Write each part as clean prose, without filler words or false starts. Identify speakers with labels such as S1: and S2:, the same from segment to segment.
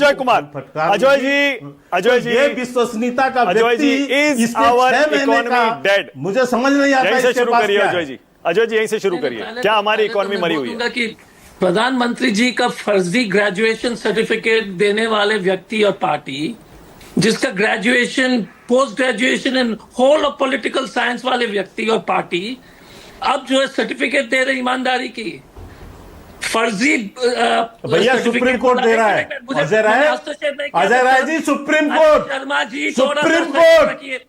S1: अजय कुमार, अजय जी,
S2: ये विश्वसनीयता का
S1: अजय जी,
S2: व्यक्ति
S1: इज आवर इकोनॉमी डेड?
S2: मुझे समझ नहीं आता।
S1: यहीं से शुरू करिए अजय जी, यहीं से शुरू करिए। क्या हमारी इकोनॉमी मरी हुई है?
S3: कि प्रधानमंत्री जी का फर्जी ग्रेजुएशन सर्टिफिकेट देने वाले व्यक्ति और पार्टी, जिसका graduation post graduation in whole of political science वाले व्यक्ति और पार्टी अब जो है सर्टिफिकेट दे रहे ईमानदारी की, फर्जी
S2: भैया सुप्रीम कोर्ट दे रहा है। Ajay Rai ji, supreme court,
S3: Sharma ji,
S2: supreme court.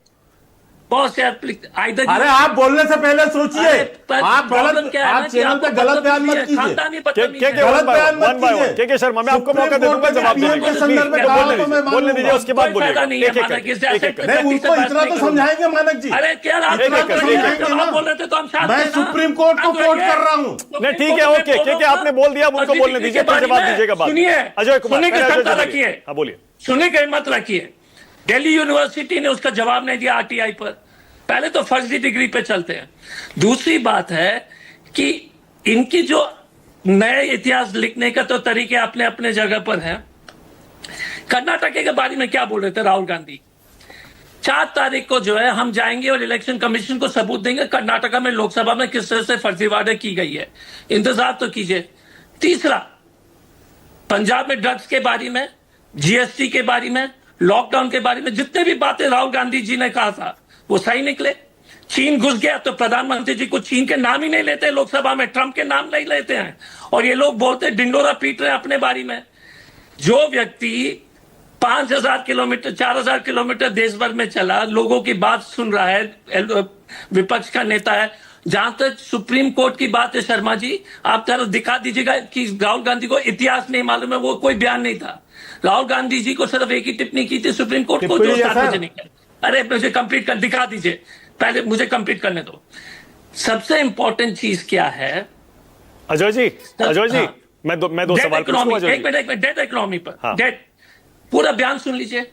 S3: बहुत से
S2: अरे आप बोलने से पहले सोचिए। आप गलत, आप चैनल पे गलत बयान मत कीजिए। गलत बयान मत कीजिए।
S1: के शर्मा, मैं आपको मौका दे दूंगा जवाब देने का।
S2: संदर्भ में
S1: बोलने दीजिए, उसके बाद बोलिए।
S2: नहीं, उनको इतना तो समझाएंगे मानक जी।
S3: अरे क्या बोल रहे थे तो हम
S2: मैं सुप्रीम कोर्ट को कोट कर रहा हूँ।
S1: नहीं ठीक है, ओके, आपने बोल दिया, उनको बोलने दीजिए, फिर जवाब दीजिएगा बाद।
S3: सुनिए,
S1: अजय कुमार,
S3: सुनने की क्षमता रखिए।
S1: बोलिए।
S3: सुनने की हिम्मत रखिए। दिल्ली यूनिवर्सिटी ने उसका जवाब नहीं दिया आरटीआई पर। पहले तो फर्जी डिग्री पे चलते हैं। दूसरी बात है कि इनकी जो नए इतिहास लिखने का तो तरीके अपने अपने जगह पर हैं। कर्नाटक के बारे में क्या बोल रहे थे राहुल गांधी? 4 तारीख को जो है हम जाएंगे और इलेक्शन कमीशन को सबूत देंगे कर्नाटका में लोकसभा में किस तरह से फर्जीवाड़े की गई है। इंतजार तो कीजिए। तीसरा, पंजाब में ड्रग्स के बारे में, जीएसटी के बारे में, लॉकडाउन के बारे में जितने भी बातें राहुल गांधी जी ने कहा था वो सही निकले। चीन घुस गया तो प्रधानमंत्री जी को चीन के नाम ही नहीं लेते लोकसभा में, ट्रंप के नाम नहीं लेते हैं। और ये लोग बोलते डिंडोरा पीट रहे हैं अपने बारे में। जो व्यक्ति 5000 किलोमीटर 4000 किलोमीटर देश भर में चला, लोगों की बात सुन रहा है, विपक्ष का नेता है। जहां तक सुप्रीम कोर्ट की बात है शर्मा जी, आप जरा दिखा दीजिएगा कि राहुल गांधी को इतिहास नहीं मालूम है, वो कोई बयान नहीं था। राहुल गांधी जी को सिर्फ एक ही टिप्पणी की थी सुप्रीम कोर्ट को, जो सार्वजनिक है। अरे मुझे कंप्लीट कर दिखा दीजिए, पहले मुझे कंप्लीट करने दो। सबसे इंपॉर्टेंट चीज क्या है
S1: अजय जी? हाँ, मैं दो सवाल पूछूंगा।
S3: एक मिनट, डेट इकोनॉमी पर। हाँ। डेट पूरा बयान सुन लीजिए।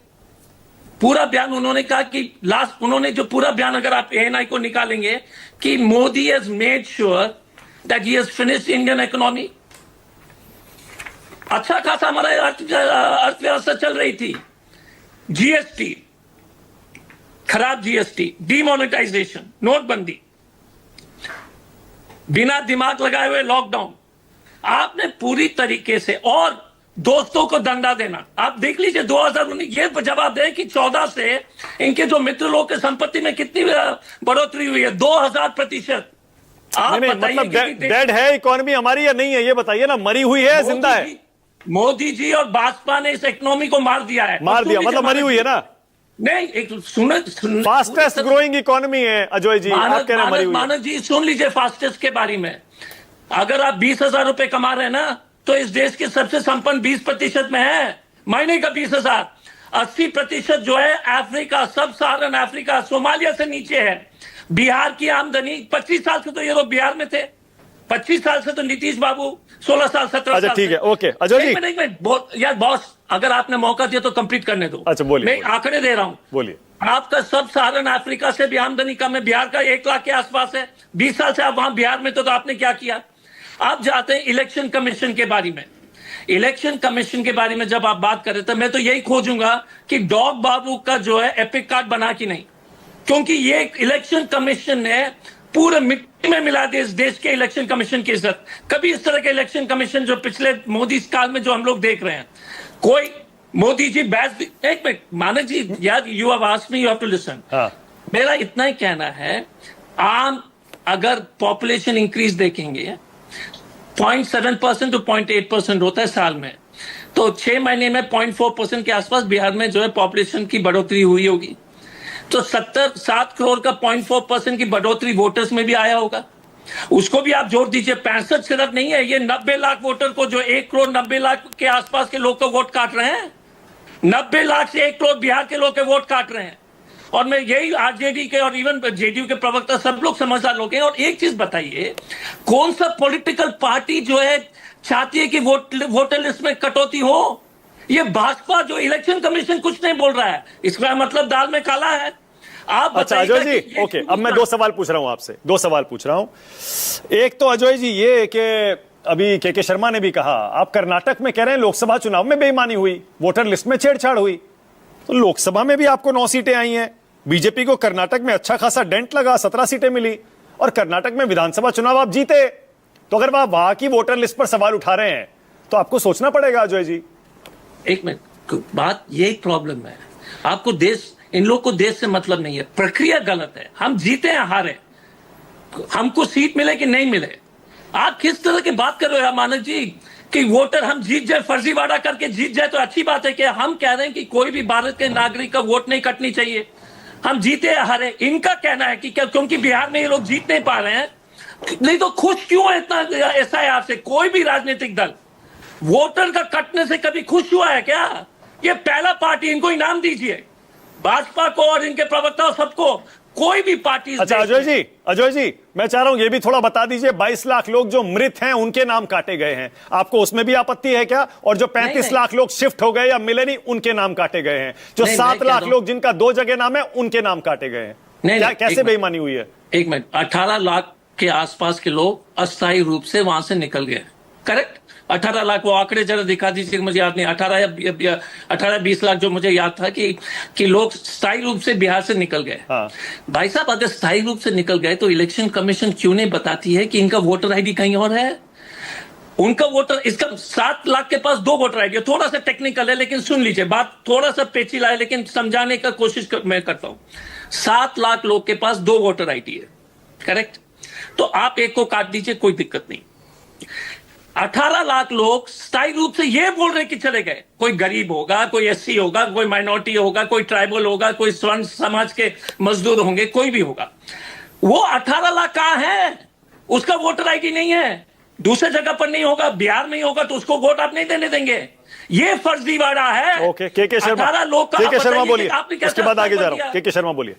S3: पूरा बयान उन्होंने कहा कि लास्ट, उन्होंने जो पूरा बयान अगर आप एएनआई को निकालेंगे कि Modi has made sure that he has finished Indian economy. अच्छा खासा हमारा अर्थव्यवस्था चल रही थी। जीएसटी खराब, जीएसटी, डीमोनेटाइजेशन, नोटबंदी, बिना दिमाग लगाए हुए लॉकडाउन, आपने पूरी तरीके से, और दोस्तों को दंडा देना। आप देख लीजिए 2019, ये जवाब दें कि 14 से इनके जो मित्र लोग के संपत्ति में कितनी बढ़ोतरी हुई है, 2000%। आप
S1: मतलब डेड है इकोनॉमी हमारी या नहीं है, ये बताइए ना। मरी हुई है, जिंदा है?
S3: मोदी जी और भाजपा ने इस इकोनॉमी को मार दिया है।
S1: मार दिया मतलब मरी हुई है ना?
S3: नहीं, एक सुन
S1: फास्टेस्ट ग्रोइंग इकोनॉमी है अजय जी, आप कह रहे हैं मरी हुई है।
S3: मानव जी सुन लीजिए फास्टेस्ट के बारे में। अगर आप 20,000 रुपए कमा रहे हैं ना, तो इस देश के सबसे संपन्न 20% में है। महीने का 20,000। 80% जो है अफ्रीका, सब सहारन अफ्रीका, सोमालिया से नीचे है। बिहार की आमदनी 25 साल से तो ये लोग बिहार में थे, 25 साल से तो नीतीश बाबू, 16 साल 17 साल।
S1: ठीक है, ओके अजय जी।
S3: एक मिनट यार बॉस, अगर आपने मौका दिया तो कंप्लीट करने दो।
S1: अच्छा बोलिए।
S3: मैं आंकड़े दे रहा हूं,
S1: बोलिए।
S3: आपका सब सहारन अफ्रीका से भी आमदनी कम है। बिहार का 1 लाख के आसपास है। 20 साल से आप वहां बिहार में तो आपने क्या किया? आप जाते हैं इलेक्शन कमीशन के बारे में। इलेक्शन कमीशन के बारे में जब आप बात कर रहे थे, मैं तो यही खोजूंगा कि डॉग बाबू का जो है एपिक कार्ड बना कि नहीं, क्योंकि ये इलेक्शन कमीशन ने पूरे मिट्टी में मिला दिया इस देश के इलेक्शन कमीशन की इज्जत। कभी इस तरह के इलेक्शन कमीशन जो पिछले मोदी काल में जो हम लोग देख रहे हैं, कोई मोदी जी बैस। एक मिनट मानक जी, यार you have asked me, you have to listen. मेरा इतना ही कहना है, आम अगर पॉपुलेशन इंक्रीज देखेंगे 0.7% टू 0.8% होता है साल में, तो 6 महीने में 0.4% के आसपास बिहार में जो है पॉपुलेशन की बढ़ोतरी हुई होगी। तो 7 करोड़ का 0.4% की बढ़ोतरी वोटर्स में भी आया होगा। उसको भी आप जोड़ दीजिए। 65 सिर्फ नहीं है, ये 90 लाख वोटर को, जो 1 करोड़ 90 लाख के आसपास के लोग को वोट काट रहे हैं। 90 लाख से 1 करोड़ बिहार के लोग के वोट काट रहे हैं। और मैं यही आरजेडी के और इवन जेडीयू के प्रवक्ता सब लोग समझदार लोग हैं। और एक चीज बताइए, कौन सा पॉलिटिकल पार्टी जो है चाहती है कि वोटर लिस्ट में कटौती हो? ये भाजपा, जो इलेक्शन कमीशन कुछ नहीं बोल रहा है, इसका मतलब दाल में काला है। आप
S1: अच्छा अजय जी, ओके, अब मैं 2 सवाल पूछ रहा हूं आपसे, 2 सवाल पूछ रहा हूं। एक तो अजय जी ये कि अभी के शर्मा ने भी कहा, आप कर्नाटक में कह रहे हैं लोकसभा चुनाव में बेईमानी हुई, वोटर लिस्ट में छेड़छाड़ हुई, तो लोकसभा में भी आपको 9 सीटें आई हैं। बीजेपी को कर्नाटक में अच्छा खासा डेंट लगा, 17 सीटें मिली, और कर्नाटक में विधानसभा चुनाव आप जीते। तो अगर आप वहां की वोटर लिस्ट पर सवाल उठा रहे हैं तो आपको सोचना पड़ेगा अजय जी।
S3: एक मिनट, बात ये प्रॉब्लम है, आपको देश, इन लोग को देश से मतलब नहीं है, प्रक्रिया गलत है। हम जीते हैं हारे, हमको सीट मिले कि नहीं मिले, आप किस तरह की बात कर रहे हो मानक जी कि वोटर हम जीत जाए, फर्जीवाड़ा करके जीत जाए तो अच्छी बात है। कि हम कह रहे हैं कि कोई भी भारत के नागरिक का वोट नहीं कटनी चाहिए, हम जीते हैं हारे। इनका कहना है कि क्या क्योंकि बिहार में ये लोग जीत नहीं पा रहे हैं, नहीं तो खुश क्यों है इतना एसआईआर से? कोई भी राजनीतिक दल वोटर का कटने से कभी खुश हुआ है क्या? ये पहला पार्टी, इनको इनाम दीजिए, भाजपा को और इनके प्रवक्ताओं सबको, कोई भी पार्टी।
S1: अच्छा अजय जी मैं चाह रहा हूं ये भी थोड़ा बता दीजिए, 22 लाख लोग जो मृत हैं उनके नाम काटे गए हैं, आपको उसमें भी आपत्ति है क्या? और जो 35 लाख लोग शिफ्ट हो गए या मिले नहीं उनके नाम काटे गए हैं, जो 7 लाख लोग जिनका 2 जगह नाम है उनके नाम काटे गए हैं, क्या कैसे बेईमानी हुई है?
S3: एक मिनट, 18 लाख के आसपास के लोग अस्थायी रूप से वहां से निकल गए, करेक्ट? 18 लाख, वो आंकड़े जरा दिखा दीजिए, मुझे याद नहीं, 18-20 लाख जो मुझे याद था कि लोग स्थायी रूप से बिहार से निकल गए।
S1: हाँ।
S3: भाई साहब, अगर स्थायी रूप से निकल गए तो इलेक्शन कमीशन क्यों नहीं बताती है कि इनका वोटर आईडी कहीं और है? उनका वोटर, इसका 7 लाख के पास 2 वोटर आईडी, थोड़ा सा टेक्निकल है लेकिन सुन लीजिए, बात थोड़ा सा पेचीदा है लेकिन समझाने का कोशिश मैं करता हूं। 7 लाख लोग के पास 2 वोटर आईडी है, करेक्ट? तो आप एक को काट दीजिए, कोई दिक्कत नहीं। 18 लाख लोग स्थायी रूप से ये बोल रहे कि चले गए, कोई गरीब होगा, कोई एससी होगा, कोई माइनॉरिटी होगा, कोई ट्राइबल होगा, कोई स्वर्ण समाज के मजदूर होंगे, कोई भी होगा। वो 18 लाख कहां है? उसका वोटर आईडी नहीं है, दूसरे जगह पर नहीं होगा, बिहार में ही होगा, तो उसको वोट आप नहीं देने देंगे। ये फर्जीवाड़ा है।
S1: ओके, के शर्मा,
S3: 18 लोग का,
S1: के शर्मा बोलिए,
S3: आपने क्या
S1: उसके बाद आगे जा रहा हूं। के शर्मा बोलिए।